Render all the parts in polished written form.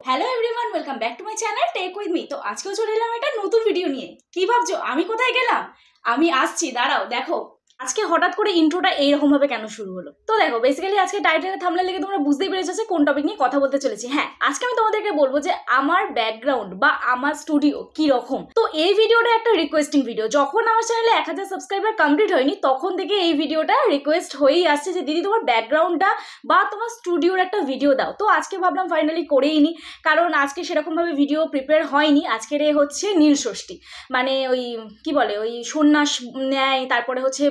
Hello everyone, welcome back to my channel tech with me. তো আজকেও চলে এলাম একটা নতুন ভিডিও নিয়ে। কি ভাবছো আমি কোথায় গেলাম? আমি আসছি, দাঁড়াও দেখো। আজকে হঠাৎ করে ইন্ট্রোটা এইরকম ভাবে কেন শুরু হলো? তো দেখো, বেসিক্যালি আজকে টাইটেলে থাম্বনেল লিখে তোমরা বুঝতেই পেরেছো যে কোন টপিক নিয়ে কথা বলতে চলেছি। হ্যাঁ, আজকে আমি তোমাদেরকে বলবো যে আমার ব্যাকগ্রাউন্ড বা আমার স্টুডিও কি রকম। তো এই ভিডিওটা একটা রিকোয়েস্টিং ভিডিও। যখন আমার চ্যানেলে 1000 সাবস্ক্রাইবার কমপ্লিট হয়নি তখন থেকে এই ভিডিওটা রিকোয়েস্ট হয়েই আসছে যে দিদি তোমার ব্যাকগ্রাউন্ডটা বা তোমার স্টুডিওর একটা ভিডিও দাও। তো আজকে ভাবলাম ফাইনালি করেই নি, কারণ আজকে সেরকমভাবে ভিডিও প্রিপেয়ার হয়নি। আজকের হচ্ছে নীল ষষ্ঠী, মানে ওই কি বলে ওই সন্ন্যাস নেয়, তারপরে হচ্ছে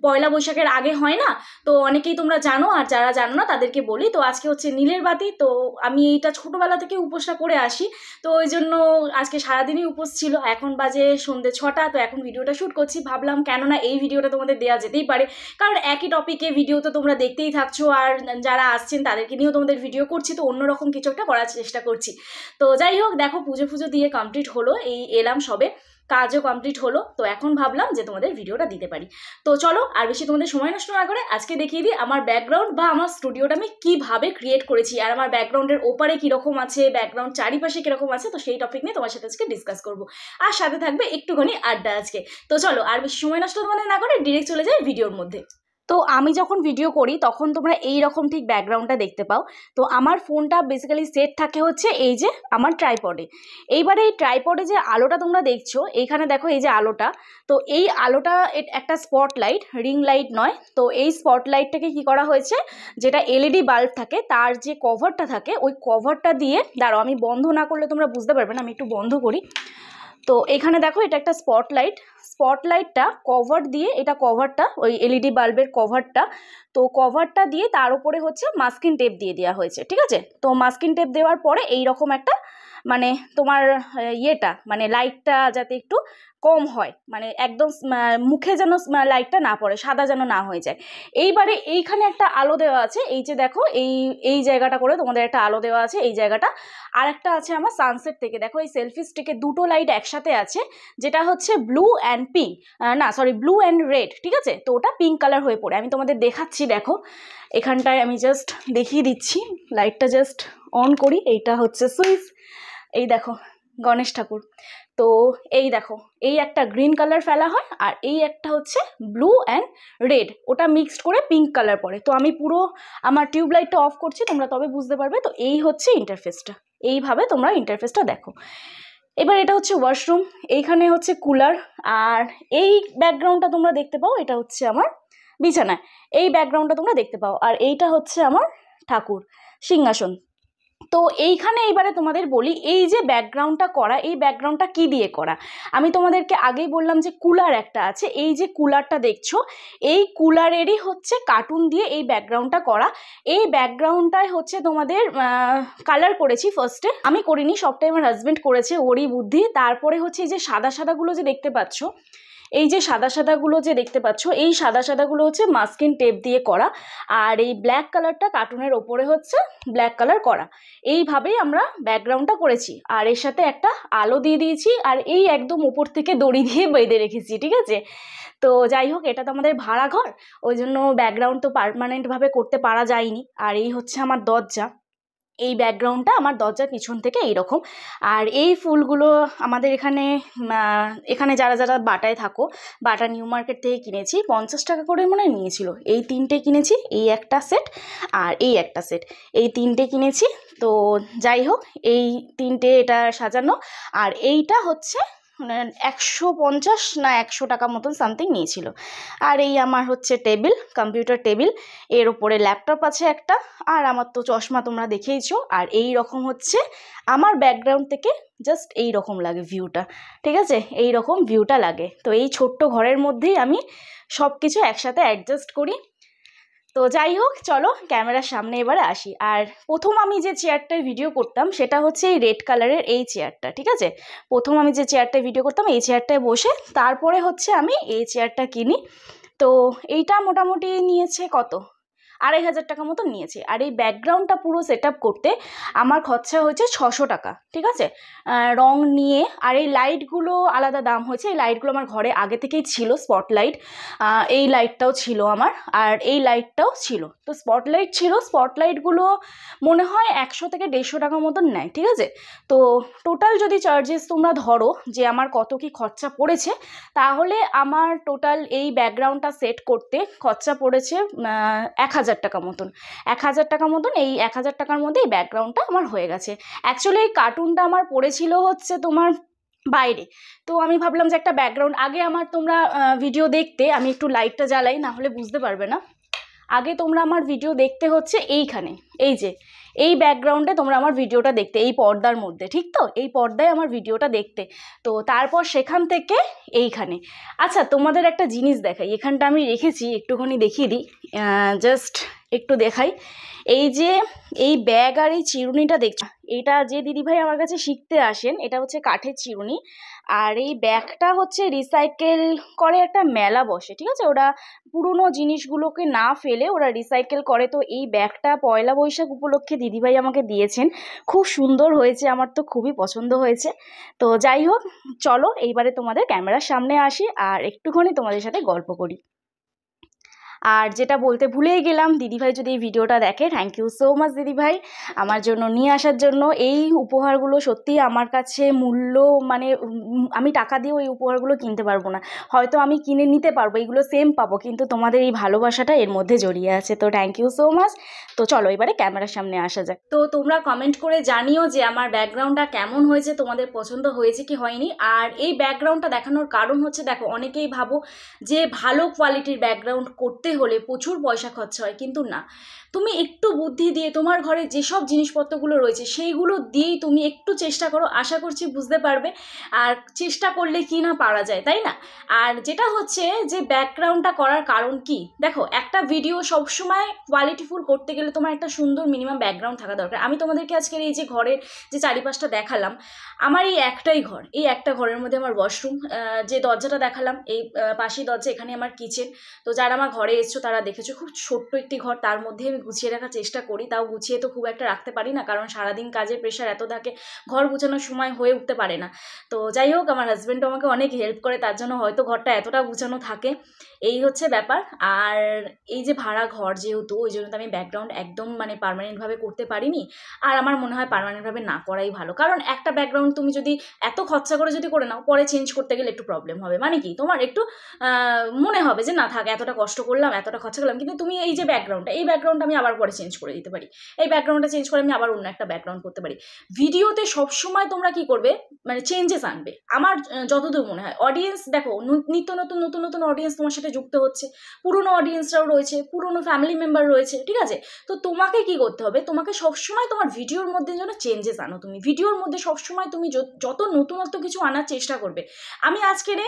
পয়লা বৈশাখের আগে হয় না? তো অনেকেই তোমরা জানো, আর যারা জানো না তাদেরকে বলি। তো আজকে হচ্ছে নীলের বাতি। তো আমি এইটা ছোটোবেলা থেকে উপোসটা করে আসি, তো ওই জন্য আজকে সারাদিনই উপোস ছিল। এখন বাজে সন্ধ্যে 6টা। তো এখন ভিডিওটা শ্যুট করছি, ভাবলাম কেননা এই ভিডিওটা তোমাদের দেওয়া যেতেই পারে, কারণ একই টপিকে ভিডিও তো তোমরা দেখতেই থাকছো, আর যারা আসছেন তাদেরকে নিয়েও তোমাদের ভিডিও করছি, তো অন্যরকম কিছু একটা করার চেষ্টা করছি। তো যাই হোক, দেখো পুজো দিয়ে কমপ্লিট হলো, এই এলাম সবে, কাজও কমপ্লিট হলো। তো এখন ভাবলাম যে তোমাদের ভিডিওটা দিতে পারি। তো চলো আর বেশি তোমাদের সময় নষ্ট না করে আজকে দেখিয়ে দিই আমার ব্যাকগ্রাউন্ড বা আমার স্টুডিওটা আমি কিভাবে ক্রিয়েট করেছি, আর আমার ব্যাকগ্রাউন্ডের ওপারে কীরকম আছে, ব্যাকগ্রাউন্ড চারিপাশে কীরকম আছে। তো সেই টপিক নিয়ে তোমার সাথে আজকে ডিসকাস করবো, আর সাথে থাকবে একটুখানি আড্ডা আজকে। তো চলো আর বেশি সময় নষ্ট তোমাদের না করে ডিরেক্ট চলে যাই ভিডিওর মধ্যে। তো আমি যখন ভিডিও করি তখন তোমরা এই রকম ঠিক ব্যাকগ্রাউন্ডটা দেখতে পাও। তো আমার ফোনটা বেসিক্যালি সেট থাকে হচ্ছে এই যে আমার ট্রাইপডে। এইবারে এই ট্রাইপডে যে আলোটা তোমরা দেখছো, এইখানে দেখো এই যে আলোটা, তো এই আলোটা একটা স্পটলাইট, রিং লাইট নয়। তো এই স্পটলাইটটাকে কি করা হয়েছে, যেটা এলইডি বাল্ব থাকে তার যে কভারটা থাকে, ওই কভারটা দিয়ে, দাঁড়াও আমি বন্ধ না করলে তোমরা বুঝতে পারবে না, আমি একটু বন্ধ করি। তো এখানে দেখো এটা একটা স্পটলাইটটা কভার দিয়ে, এটা কভারটা ওই এলইডি বাল্বের কভারটা, তো কভারটা দিয়ে তার উপরে হচ্ছে মাস্কিং টেপ দিয়ে দেওয়া হয়েছে, ঠিক আছে? তো মাস্কিং টেপ দেওয়ার পরে এই রকম একটা, মানে তোমার ইয়েটা, মানে লাইটটা যাতে একটু কম হয়, মানে একদম মুখে যেন লাইটটা না পড়ে, সাদা যেন না হয়ে যায়। এইবারে এইখানে একটা আলো দেওয়া আছে, এই যে দেখো এই এই জায়গাটা করে তোমাদের একটা আলো দেওয়া আছে, এই জায়গাটা। আর একটা আছে আমার সানসেট থেকে, দেখো এই সেলফি স্টিকে দুটো লাইট একসাথে আছে, যেটা হচ্ছে ব্লু অ্যান্ড পিঙ্ক, না সরি ব্লু অ্যান্ড রেড, ঠিক আছে? তো ওটা পিঙ্ক কালার হয়ে পড়ে, আমি তোমাদের দেখাচ্ছি। দেখো এখানটায় আমি জাস্ট দেখিয়ে দিচ্ছি, লাইটটা জাস্ট অন করি। এইটা হচ্ছে সুইচ, এই দেখো গণেশ ঠাকুর। তো এই দেখো, এই একটা গ্রিন কালার ফেলা হয়, আর এই একটা হচ্ছে ব্লু অ্যান্ড রেড, ওটা মিক্সড করে পিঙ্ক কালার পড়ে। তো আমি পুরো আমার টিউবলাইটটা অফ করছি, তোমরা তবে বুঝতে পারবে। তো এই হচ্ছে ইন্টারফেসটা, এইভাবে তোমরা ইন্টারফেসটা দেখো। এবার এটা হচ্ছে ওয়াশরুম, এইখানে হচ্ছে কুলার, আর এই ব্যাকগ্রাউন্ডটা তোমরা দেখতে পাও, এটা হচ্ছে আমার বিছানা, এই ব্যাকগ্রাউন্ডটা তোমরা দেখতে পাও। আর এইটা হচ্ছে আমার ঠাকুর সিংহাসন। তো এইখানে এইবারে তোমাদের বলি, এই যে ব্যাকগ্রাউন্ডটা করা, এই ব্যাকগ্রাউন্ডটা কি দিয়ে করা? আমি তোমাদেরকে আগেই বললাম যে কুলার একটা আছে, এই যে কুলারটা দেখছো, এই কুলারেরই হচ্ছে কার্টুন দিয়ে এই ব্যাকগ্রাউন্ডটা করা। এই ব্যাকগ্রাউন্ডটাই হচ্ছে তোমাদের কালার করেছি ফার্স্টে, আমি করিনি, সবটাই আমার হাজব্যান্ড করেছে, ওরই বুদ্ধি। তারপরে হচ্ছে এই যে সাদা সাদাগুলো যে দেখতে পাচ্ছ, এই যে সাদা সাদাগুলো যে দেখতে পাচ্ছ, এই সাদা সাদাগুলো হচ্ছে মাস্কিং টেপ দিয়ে করা, আর এই ব্ল্যাক কালারটা কার্টুনের ওপরে হচ্ছে ব্ল্যাক কালার করা। এইভাবেই আমরা ব্যাকগ্রাউন্ডটা করেছি, আর এর সাথে একটা আলো দিয়ে দিয়েছি, আর এই একদম উপর থেকে দড়ি দিয়ে বেঁধে রেখেছি, ঠিক আছে? তো যাই হোক, এটা তো আমাদের ভাড়া ঘর, ওই জন্য ব্যাকগ্রাউন্ড তো পার্মানেন্টভাবে করতে পারা যায়নি। আর এই হচ্ছে আমার দরজা, এই ব্যাকগ্রাউন্ডটা আমার দরজার পিছন থেকে এইরকম। আর এই ফুলগুলো আমাদের এখানে যারা যারা বাটায় থাকো, বাটা নিউ মার্কেট থেকে কিনেছি, 50 টাকা করে মনে হয় নিয়েছিল। এই তিনটে কিনেছি, এই একটা সেট আর এই একটা সেট, এই তিনটে কিনেছি। তো যাই হোক, এই তিনটে এটা সাজানো, আর এইটা হচ্ছে 150 না 100 টাকা মতন সামথিং নিয়েছিল। আর এই আমার হচ্ছে টেবিল, কম্পিউটার টেবিল, এর উপরে ল্যাপটপ আছে একটা, আর আমার তো চশমা তোমরা দেখেইছো। আর এই রকম হচ্ছে আমার ব্যাকগ্রাউন্ড থেকে জাস্ট এই রকম লাগে ভিউটা, ঠিক আছে? এই রকম ভিউটা লাগে। তো এই ছোট্ট ঘরের মধ্যেই আমি সব কিছু একসাথে অ্যাডজাস্ট করি। তো যাই হোক, চলো ক্যামেরার সামনে এবারে আসি। আর প্রথম আমি যে চেয়ারটায় ভিডিও করতাম সেটা হচ্ছে এই রেড কালারের এই চেয়ারটা, ঠিক আছে? প্রথম আমি যে চেয়ারটায় ভিডিও করতাম এই চেয়ারটায় বসে, তারপরে হচ্ছে আমি এই চেয়ারটা কিনি। তো এইটা মোটামুটি নিয়েছে কত, 2,500 টাকা মতো নিয়েছে। আর এই ব্যাকগ্রাউন্ডটা পুরো সেট আপ করতে আমার খরচা হয়েছে 600 টাকা, ঠিক আছে, রং নিয়ে। আর এই লাইটগুলো আলাদা দাম হয়েছে। এই লাইটগুলো আমার ঘরে আগে থেকেই ছিল, স্পটলাইট। এই লাইটটাও ছিল আমার, আর এই লাইটটাও ছিল। তো স্পটলাইট ছিল, স্পটলাইটগুলো মনে হয় 100 থেকে 150 টাকা মতন নেয়, ঠিক আছে। তো টোটাল যদি চার্জেস তোমরা ধরো যে আমার কত কি খরচা পড়েছে, তাহলে আমার টোটাল এই ব্যাকগ্রাউন্ডটা সেট করতে খরচা পড়েছে 1000 টাকা মতন। 1000 টাকা মতন, এই 1000 টাকার মধ্যে এই ব্যাকগ্রাউন্ডটা আমার হয়ে গেছে। অ্যাকচুয়ালি এই কার্টুনটা আমার পড়েছিল হচ্ছে তোমার বাইরে। তো আমি ভাবলাম যে একটা ব্যাকগ্রাউন্ড, আগে আমার তোমরা ভিডিও দেখতে, আমি একটু লাইটটা জ্বালাই, না হলে বুঝতে পারবে না। আগে তোমরা আমার ভিডিও দেখতে হচ্ছে এইখানে, এই যে এই ব্যাকগ্রাউন্ডে তোমরা আমার ভিডিওটা দেখতে, এই পর্দার মধ্যে, ঠিক তো, এই পর্দায় আমার ভিডিওটা দেখতে। তো তারপর সেখান থেকে এইখানে। আচ্ছা, তোমাদের একটা জিনিস দেখাই, এখানটা আমি রেখেছি, একটুখানি দেখিয়ে দিই, জাস্ট একটু দেখাই। এই যে এই ব্যাগ আর এই চিরুনিটা দেখছো, এটা যে দিদিভাই আমার কাছে শিখতে আসেন, এটা হচ্ছে কাঠের চিরুনি। আর এই ব্যাগটা হচ্ছে রিসাইকেল করে, একটা মেলা বসে, ঠিক আছে, ওরা পুরনো জিনিসগুলোকে না ফেলে ওরা রিসাইকেল করে। তো এই ব্যাগটা পয়লা বৈশাখ উপলক্ষে দিদিভাই আমাকে দিয়েছেন, খুব সুন্দর হয়েছে, আমার তো খুবই পছন্দ হয়েছে। তো যাই হোক, চলো এইবারে তোমাদের ক্যামেরার সামনে আসি আর একটুখানি তোমাদের সাথে গল্প করি। আর যেটা বলতে ভুলেই গেলাম, দিদিভাই যদি এই ভিডিওটা দেখে, থ্যাংক ইউ সো মাচ দিদিভাই আমার জন্য নিয়ে আসার জন্য। এই উপহারগুলো সত্যি আমার কাছে মূল্য, মানে আমি টাকা দিয়েও এই উপহারগুলো কিনতে পারবো না। হয়তো আমি কিনে নিতে পারবো, এগুলো সেম পাবো, কিন্তু তোমাদের এই ভালোবাসাটা এর মধ্যে জড়িয়ে আছে। তো থ্যাংক ইউ সো মাচ। তো চলো এবারে ক্যামেরার সামনে আসা যাক। তো তোমরা কমেন্ট করে জানিও যে আমার ব্যাকগ্রাউন্ডটা কেমন হয়েছে, তোমাদের পছন্দ হয়েছে কি হয়নি। আর এই ব্যাকগ্রাউন্ডটা দেখানোর কারণ হচ্ছে, দেখো অনেকেই ভাবো যে ভালো কোয়ালিটির ব্যাকগ্রাউন্ড করতে হলে প্রচুর পয়সা খরচা হয়, কিন্তু না, তুমি একটু বুদ্ধি দিয়ে তোমার ঘরে যেসব জিনিসপত্রগুলো রয়েছে সেইগুলো দিয়েই তুমি একটু চেষ্টা করো, আশা করছি বুঝতে পারবে। আর চেষ্টা করলে কি না পারা যায়, তাই না? আর যেটা হচ্ছে যে ব্যাকগ্রাউন্ডটা করার কারণ কি, দেখো একটা ভিডিও সবসময় কোয়ালিটিফুল করতে গেলে তোমার একটা সুন্দর মিনিমাম ব্যাকগ্রাউন্ড থাকা দরকার। আমি তোমাদেরকে আজকের এই যে ঘরের যে চারিপাশটা দেখালাম, আমার এই একটাই ঘর, এই একটা ঘরের মধ্যে আমার ওয়াশরুম, যে দরজাটা দেখালাম এই পাশেই দরজা, এখানে আমার কিচেন। তো যারা আমার ঘরে এসছো তারা দেখেছো, খুব ছোট্ট একটি ঘর, তার মধ্যে আমি গুছিয়ে রাখার চেষ্টা করি। তাও গুছিয়ে তো খুব একটা রাখতে পারি না, কারণ সারাদিন কাজের প্রেশার এত থাকে, ঘর গুছানোর সময় হয়ে উঠতে পারে না। তো যাই হোক, আমার হাজব্যান্ডও আমাকে অনেক হেল্প করে, তার জন্য হয়তো ঘরটা এতটা গুছানো থাকে, এই হচ্ছে ব্যাপার। আর এই যে ভাড়া ঘর যেহেতু, ওই জন্য তো আমি ব্যাকগ্রাউন্ড একদম মানে পার্মানেন্টভাবে করতে পারিনি। আর আমার মনে হয় পার্মানেন্টভাবে না করাই ভালো, কারণ একটা ব্যাকগ্রাউন্ড তুমি যদি এত খরচা করে যদি করে নাও, পরে চেঞ্জ করতে গেলে একটু প্রবলেম হবে। মানে কি, তোমার একটু মনে হবে যে না থাক, এতটা কষ্ট করলাম, এতটা খরচা করলাম, কিন্তু তুমি এই যে ব্যাকগ্রাউন্ডটা, এই ব্যাকগ্রাউন্ডটা আমি আবার পরে চেঞ্জ করে দিতে পারি, এই ব্যাকগ্রাউন্ডটা চেঞ্জ করে আমি আবার অন্য একটা ব্যাকগ্রাউন্ড করতে পারি। ভিডিওতে সবসময় তোমরা কি করবে, মানে চেঞ্জেস আনবে। আমার যতদূর মনে হয়, অডিয়েন্স দেখো নিত্য নতুন নতুন নতুন অডিয়েন্স তোমার সাথে যুক্ত হচ্ছে, পুরনো অডিয়েন্সরাও রয়েছে, পুরনো ফ্যামিলি মেম্বার রয়েছে, ঠিক আছে। তো তোমাকে কি করতে হবে, তোমাকে সবসময় তোমার ভিডিওর মধ্যে যেন চেঞ্জেস আনো, তুমি ভিডিওর মধ্যে সবসময় তুমি যত নতুনত্ব কিছু আনার চেষ্টা করবে। আমি আজকের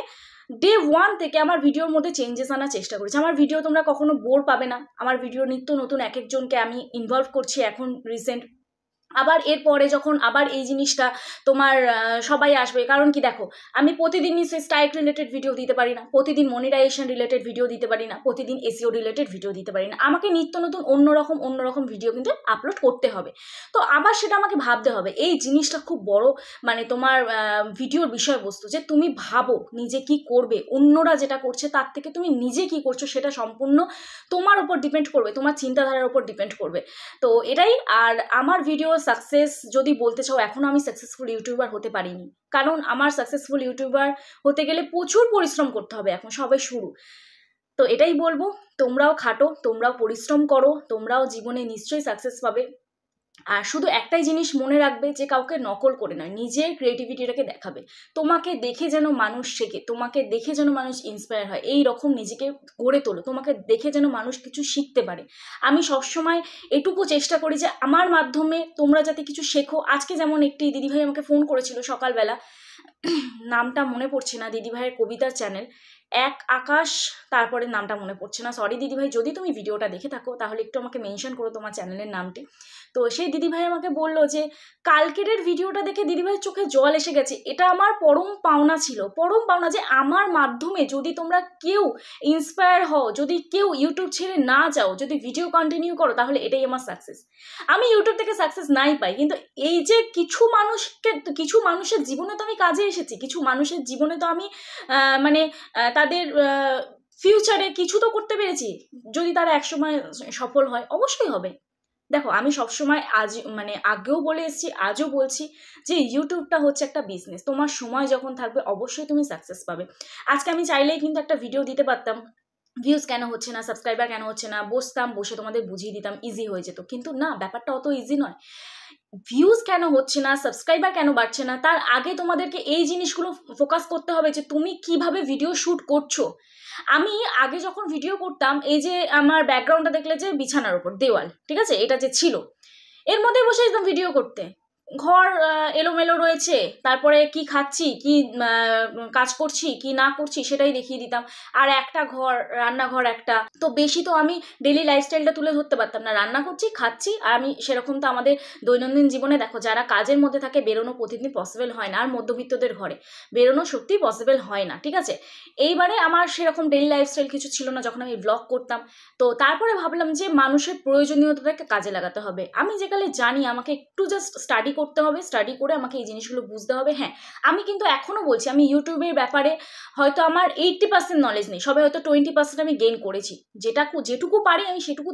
ডে 1 থেকে আমার ভিডিওর মধ্যে চেঞ্জেস আনার চেষ্টা করেছি। আমার ভিডিও তোমরা কখনো বোর পাবে না, আমার ভিডিও নিত্য নতুন এক একজনকে আমি ইনভলভ করছি এখন রিসেন্ট। আবার এরপরে যখন আবার এই জিনিসটা তোমার সবাই আসবে, কারণ কি দেখো, আমি প্রতিদিনই সে স্ট্রাইক রিলেটেড ভিডিও দিতে পারি না, প্রতিদিন মনিটাইজেশন রিলেটেড ভিডিও দিতে পারি না, প্রতিদিন এসইও রিলেটেড ভিডিও দিতে পারি না, আমাকে নিত্য নতুন অন্যরকম ভিডিও কিন্তু আপলোড করতে হবে। তো আবার সেটা আমাকে ভাবতে হবে, এই জিনিসটা খুব বড়, মানে তোমার ভিডিওর বিষয়বস্তু, যে তুমি ভাবো নিজে কি করবে, অন্যরা যেটা করছে তার থেকে তুমি নিজে কি করছো সেটা সম্পূর্ণ তোমার উপর ডিপেন্ড করবে, তোমার চিন্তাধারার উপর ডিপেন্ড করবে। তো এটাই। আর আমার ভিডিও সাকসেস যদি বলতে চাও, এখনও আমি সাকসেসফুল ইউটিউবার হতে পারিনি, কারণ আমার সাকসেসফুল ইউটিউবার হতে গেলে প্রচুর পরিশ্রম করতে হবে, এখন সবে শুরু। তো এটাই বলবো, তোমরাও খাটো, তোমরাও পরিশ্রম করো, তোমরাও জীবনে নিশ্চয়ই সাকসেস পাবে। আর শুধু একটাই জিনিস মনে রাখবে, যে কাউকে নকল করে নয়, নিজের ক্রিয়েটিভিটিটাকে দেখাবে। তোমাকে দেখে যেন মানুষ শেখে, তোমাকে দেখে যেন মানুষ ইন্সপায়ার হয়, এই রকম নিজেকে গড়ে তোলো, তোমাকে দেখে যেন মানুষ কিছু শিখতে পারে। আমি সবসময় এটুকু চেষ্টা করি যে আমার মাধ্যমে তোমরা যাতে কিছু শেখো। আজকে যেমন একটি দিদিভাই আমাকে ফোন করেছিল সকালবেলা, নামটা মনে পড়ছে না, দিদিভাইয়ের কবিতার চ্যানেল, এক আকাশ, তারপরে নামটা মনে পড়ছে না, সরি দিদিভাই, যদি তুমি ভিডিওটা দেখে থাকো তাহলে একটু আমাকে মেনশন করো তোমার চ্যানেলের নামটি। তো সেই দিদিভাই আমাকে বললো যে কালকের ভিডিওটা দেখে দিদিভাইয়ের চোখে জল এসে গেছে। এটা আমার পরম পাওনা ছিল, পরম পাওনা, যে আমার মাধ্যমে যদি তোমরা কেউ ইন্সপায়ার হও, যদি কেউ ইউটিউব ছেড়ে না যাও, যদি ভিডিও কন্টিনিউ করো, তাহলে এটাই আমার সাকসেস। আমি ইউটিউব থেকে সাকসেস নাই পাই, কিন্তু এই যে কিছু মানুষের জীবনে তো আমি কাজে এসেছি, কিছু মানুষের জীবনে তো আমি মানে তাদের ফিউচারে কিছু তো করতে পেরেছি। যদি তারা একসময় সফল হয়, অবশ্যই হবে। দেখো, আমি সবসময় আগেও বলে এসেছি, আজও বলছি যে ইউটিউবটা হচ্ছে একটা বিজনেস। তোমার সময় যখন থাকবে অবশ্যই তুমি সাকসেস পাবে। আজকে আমি চাইলেই কিন্তু একটা ভিডিও দিতে পারতাম, ভিউজ কেন হচ্ছে না, সাবস্ক্রাইবার কেন হচ্ছে না, বসে তোমাদের বুঝিয়ে দিতাম, ইজি হয়ে যেত। কিন্তু না, ব্যাপারটা অত ইজি নয়। ভিউজ কেন হচ্ছে না, সাবস্ক্রাইবার কেন বাড়ছে না, তার আগে তোমাদেরকে এই জিনিসগুলো ফোকাস করতে হবে যে তুমি কিভাবে ভিডিও শ্যুট করছো। আমি আগে যখন ভিডিও করতাম, এই যে আমার ব্যাকগ্রাউন্ডটা দেখলে যে বিছানার উপর দেওয়াল, ঠিক আছে, এটা যে ছিল, এর মধ্যে বসে যেতাম ভিডিও করতে। ঘর এলোমেলো রয়েছে, তারপরে কি খাচ্ছি, কি কাজ করছি, কি না করছি সেটাই দেখিয়ে দিতাম। আর একটা ঘর, রান্নাঘর একটা, তো বেশি তো আমি ডেলি লাইফস্টাইলটা তুলে ধরতে পারতাম না। রান্না করছি, খাচ্ছি, আর আমি সেরকম তো আমাদের দৈনন্দিন জীবনে দেখো, যারা কাজের মধ্যে থাকে বেরোনো প্রতিদিন পসিবল হয় না, আর মধ্যবিত্তদের ঘরে বেরোনো সত্যিই পসিবল হয় না, ঠিক আছে। এইবারে আমার সেরকম ডেলি লাইফস্টাইল কিছু ছিল না যখন আমি ব্লগ করতাম। তো তারপরে ভাবলাম যে মানুষের প্রয়োজনীয়তাটাকে কাজে লাগাতে হবে। আমি যেকালে জানি আমাকে একটু জাস্ট স্টাডি করতে হবে, স্টাডি করে আমাকে এই জিনিসগুলো বুঝতে হবে। হ্যাঁ, আমি কিন্তু এখনও বলছি, আমি ইউটিউবের ব্যাপারে হয়তো আমার 80% নলেজ নেই, সবাই হয়তো 20% আমি গেইন করেছি। যেটুকু পারি আমি সেটুকু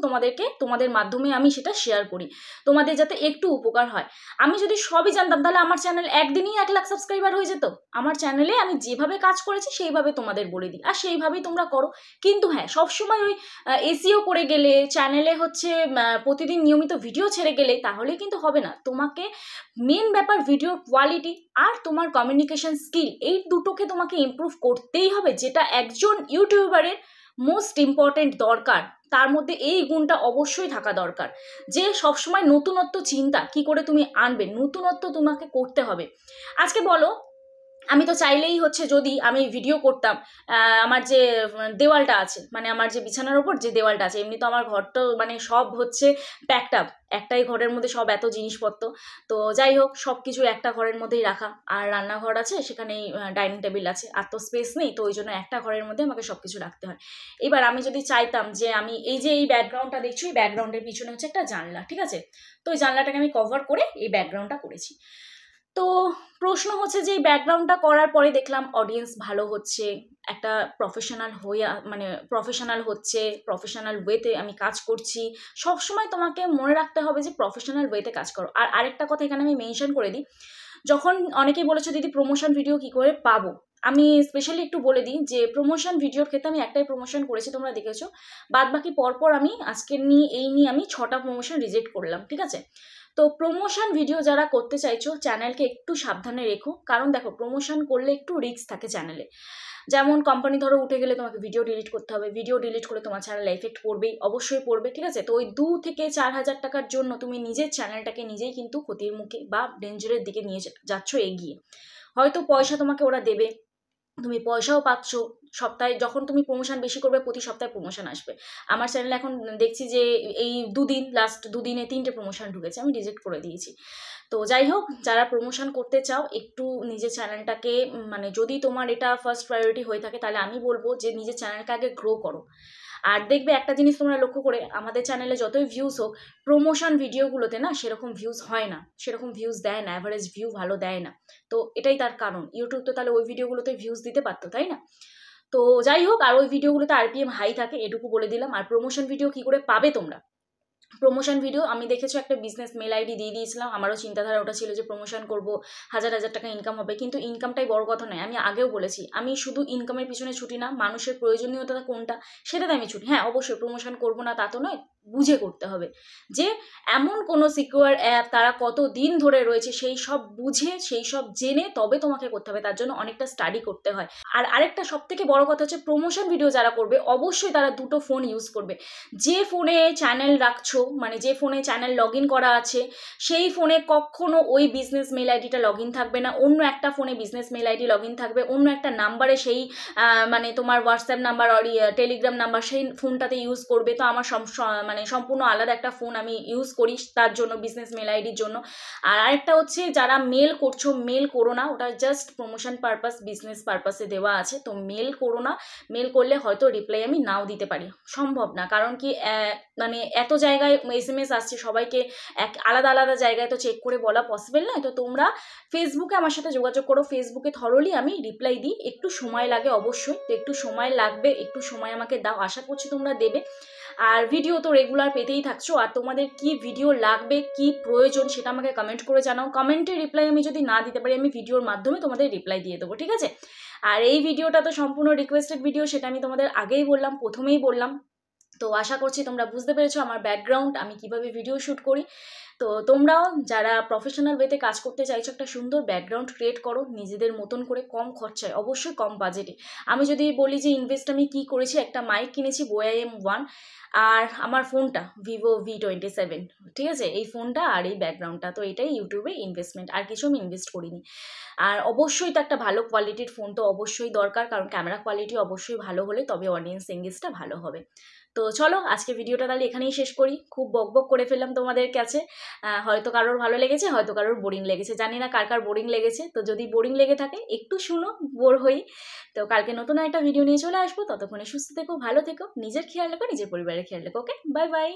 তোমাদের মাধ্যমে আমি সেটা শেয়ার করি, তোমাদের যাতে একটু উপকার হয়। আমি যদি সবই জানতাম তাহলে আমার চ্যানেল একদিনই 1 লাখ সাবস্ক্রাইবার হয়ে যেত। আমার চ্যানেলে আমি যেভাবে কাজ করেছি সেইভাবে তোমাদের বলে দিই, আর সেইভাবেই তোমরা করো। কিন্তু হ্যাঁ, সবসময় ওই এসইও করে গেলে, চ্যানেলে হচ্ছে প্রতিদিন নিয়মিত ভিডিও ছেড়ে গেলে তাহলে কিন্তু হবে না। তোমাকে মেন ব্যাপার ভিডিওর কোয়ালিটি আর তোমার কমিউনিকেশন স্কিল, এই দুটোকে তোমাকে ইমপ্রুভ করতেই হবে, যেটা একজন ইউটিউবারের মোস্ট ইম্পর্টেন্ট দরকার। তার মধ্যে এই গুণটা অবশ্যই থাকা দরকার, যে সবসময় নতুনত্ব চিন্তা কি করে তুমি আনবে, নতুনত্ব তোমাকে করতে হবে। আজকে বলো, আমি তো চাইলেই হচ্ছে, যদি আমি ভিডিও করতাম, আমার যে দেওয়ালটা আছে, মানে আমার যে বিছানার ওপর যে দেওয়ালটা আছে, এমনি তো আমার ঘরটা মানে সব হচ্ছে প্যাকড আপ, একটাই ঘরের মধ্যে সব এত জিনিসপত্র। তো যাই হোক, সব কিছু একটা ঘরের মধ্যেই রাখা, আর রান্নাঘর আছে, সেখানেই ডাইনিং টেবিল আছে, আর তো স্পেস নেই, তো ওই জন্য একটা ঘরের মধ্যে আমাকে সব কিছু রাখতে হয়। এবার আমি যদি চাইতাম যে আমি এই ব্যাকগ্রাউন্ডটা দেখছি, এই ব্যাকগ্রাউন্ডের পিছনে হচ্ছে একটা জানলা, ঠিক আছে, তো ওই জানলাটাকে আমি কভার করে এই ব্যাকগ্রাউন্ডটা করেছি। তো প্রশ্ন হচ্ছে যে এই ব্যাকগ্রাউন্ডটা করার পরে দেখলাম অডিয়েন্স ভালো হচ্ছে, একটা প্রফেশনাল হচ্ছে, প্রফেশনাল ওয়েতে আমি কাজ করছি। সবসময় তোমাকে মনে রাখতে হবে যে প্রফেশনাল ওয়েতে কাজ করো। আর আরেকটা কথা এখানে আমি মেনশন করে দিই, যখন অনেকেই বলেছো দিদি প্রমোশন ভিডিও কি করে পাবো, আমি স্পেশালি একটু বলে দিই যে প্রমোশন ভিডিওর ক্ষেত্রে আমি একটাই প্রমোশন করেছি, তোমরা দেখেছো। বাদ বাকি পরপর আমি আজকের নিয়ে আমি 6টা প্রমোশন রিজেক্ট করলাম, ঠিক আছে। তো প্রমোশন ভিডিও যারা করতে চাইছো, চ্যানেলকে একটু সাবধানে রেখো, কারণ দেখো প্রমোশন করলে একটু রিস্ক থাকে চ্যানেলে। যেমন কোম্পানি ধরো উঠে গেলে তোমাকে ভিডিও ডিলিট করতে হবে, ভিডিও ডিলিট করে তোমার চ্যানেলে এফেক্ট পড়বেই, অবশ্যই পড়বে, ঠিক আছে। তো ওই 2 থেকে 4 হাজার টাকার জন্য তুমি নিজের চ্যানেলটাকে নিজেই কিন্তু ক্ষতির মুখে বা ডেঞ্জারের দিকে নিয়ে যাচ্ছ এগিয়ে। হয়তো পয়সা তোমাকে ওরা দেবে, তুমি পয়সাও পাচ্ছ, সপ্তাহে যখন তুমি প্রমোশন বেশি করবে প্রতি সপ্তাহে প্রমোশন আসবে। আমার চ্যানেলে এখন দেখছি যে এই লাস্ট 2 দিনে 3টে প্রমোশন ঢুকেছে, আমি রিজেক্ট করে দিয়েছি। তো যাই হোক, যারা প্রমোশন করতে চাও একটু নিজের চ্যানেলটাকে, মানে যদি তোমার এটা ফার্স্ট প্রায়োরিটি হয়ে থাকে, তাহলে আমি বলবো যে নিজের চ্যানেলকে আগে গ্রো করো। আর দেখবে একটা জিনিস তোমরা লক্ষ্য করে, আমাদের চ্যানেলে যতই ভিউজ হোক, প্রমোশন ভিডিওগুলোতে না সেরকম ভিউজ হয় না, সেরকম ভিউজ দেয় না, অ্যাভারেজ ভিউ ভালো দেয় না। তো এটাই তার কারণ, ইউটিউব তো তাহলে ওই ভিডিওগুলোতে ভিউজ দিতে পারতো, তাই না। তো যাই হোক, আর ওই ভিডিওগুলোতে RPM হাই থাকে, এটুকু বলে দিলাম। আর প্রমোশন ভিডিও কি করে পাবে তোমরা, প্রমোশন ভিডিও আমি দেখেছো একটা বিজনেস মেল আইডি দিয়ে দিয়েছিলাম, আমারও চিন্তাধারা ওটা ছিল যে প্রমোশন করবো, 1000 টাকা ইনকাম হবে, কিন্তু ইনকামটাই বড় কথা নয়। আমি আগেও বলেছি, আমি শুধু ইনকামের পিছনে ছুটি না, মানুষের প্রয়োজনীয়তা কোনটা সেটাতে আমি ছুটি। হ্যাঁ, অবশ্যই প্রমোশন করবো না তা তো নয়, বুঝে করতে হবে, যে এমন কোনো সিকিউর অ্যাপ তারা কত দিন ধরে রয়েছে সেই সব বুঝে সেই সব জেনে তবে তোমাকে করতে হবে, তার জন্য অনেকটা স্টাডি করতে হয়। আর আরেকটা সব থেকে বড় কথা হচ্ছে, প্রমোশন ভিডিও যারা করবে অবশ্যই তারা দুটো ফোন ইউজ করবে। যে ফোনে চ্যানেল রাখছো, মানে যে ফোনে চ্যানেল লগ ইন করা আছে সেই ফোনে কখনো ওই বিজনেস মেল আইডিটা লগ ইন থাকবে না, অন্য একটা ফোনে business mail ID log in থাকবে, অন্য একটা নাম্বারে সেই মানে তোমার হোয়াটসঅ্যাপ নাম্বার আর টেলিগ্রাম নাম্বার সেই ফোনটাতে ইউজ করবে। তো আমার মানে সম্পূর্ণ আলাদা একটা ফোন আমি ইউজ করি তার জন্য, বিজনেস মেল আইডির জন্য। আর আরেকটা হচ্ছে, যারা মেল করছো মেল করো না, ওটা জাস্ট প্রমোশন পারপাস বিজনেস পারপাসে দেওয়া আছে, তো মেল করো না। মেল করলে হয়তো রিপ্লাই আমি নাও দিতে পারি, সম্ভব না, কারণ কি মানে এত জায়গায় SMS আসছে সবাইকে, আলাদা আলাদা জায়গায় তো চেক করে বলা পসিবল নয়। তো তোমরা ফেসবুকে আমার সাথে যোগাযোগ করো, ফেসবুকে থরলি আমি রিপ্লাই দিই, একটু সময় লাগে অবশ্যই, তো একটু সময় লাগবে, একটু সময় আমাকে দাও, আশা করছি তোমরা দেবে। আর ভিডিও তো রেগুলার পেতেই থাকছো, আর তোমাদের কি ভিডিও লাগবে কি প্রয়োজন সেটা আমাকে কমেন্ট করে জানাও। কমেন্টে রিপ্লাই আমি যদি না দিতে পারি, আমি ভিডিওর মাধ্যমে তোমাদের রিপ্লাই দিয়ে দেবো, ঠিক আছে? আর এই ভিডিওটা তো সম্পূর্ণ রিকোয়েস্টেড ভিডিও, সেটা আমি তোমাদের আগেই বললাম, প্রথমেই বললাম। তো আশা করছি তোমরা বুঝতে পেরেছো আমার ব্যাকগ্রাউন্ড, আমি কিভাবে ভিডিও শ্যুট করি। তো তোমরাও যারা প্রফেশনাল ওয়েতে কাজ করতে চাইছো, একটা সুন্দর ব্যাকগ্রাউন্ড ক্রিয়েট করো নিজেদের মতন করে, কম খরচায়, অবশ্যই কম বাজেটে। আমি যদি বলি যে ইনভেস্ট আমি কী করেছি, একটা মাইক কিনেছি BoAM1, আর আমার ফোনটা Vivo V27, ঠিক আছে, এই ফোনটা আর এই ব্যাকগ্রাউন্ডটা, তো এটাই ইউটিউবে ইনভেস্টমেন্ট, আর কিছু আমি ইনভেস্ট করিনি। আর অবশ্যই তো একটা ভালো কোয়ালিটির ফোন তো অবশ্যই দরকার, কারণ ক্যামেরা কোয়ালিটি অবশ্যই ভালো হলে তবে অডিয়েন্স এঙ্গেজটা ভালো হবে। তো চলো আজকে ভিডিওটা তাহলে এখানেই শেষ করি, খুব বকবক করে ফেললাম তোমাদের কাছে, হয়তো কারোর ভালো লেগেছে, হয়তো কারোর বোরিং লেগেছে, জানি না কার কার বোরিং লেগেছে। তো যদি বোরিং লেগে থাকে একটু শুনো, বোর হই। তো কালকে নতুন একটা ভিডিও নিয়ে চলে আসবো, ততক্ষণে সুস্থ থেকো, ভালো থেকো, নিজের খেয়াল রাখো, নিজের পরিবারের খেয়াল রাখো। ওকে, বাই বাই।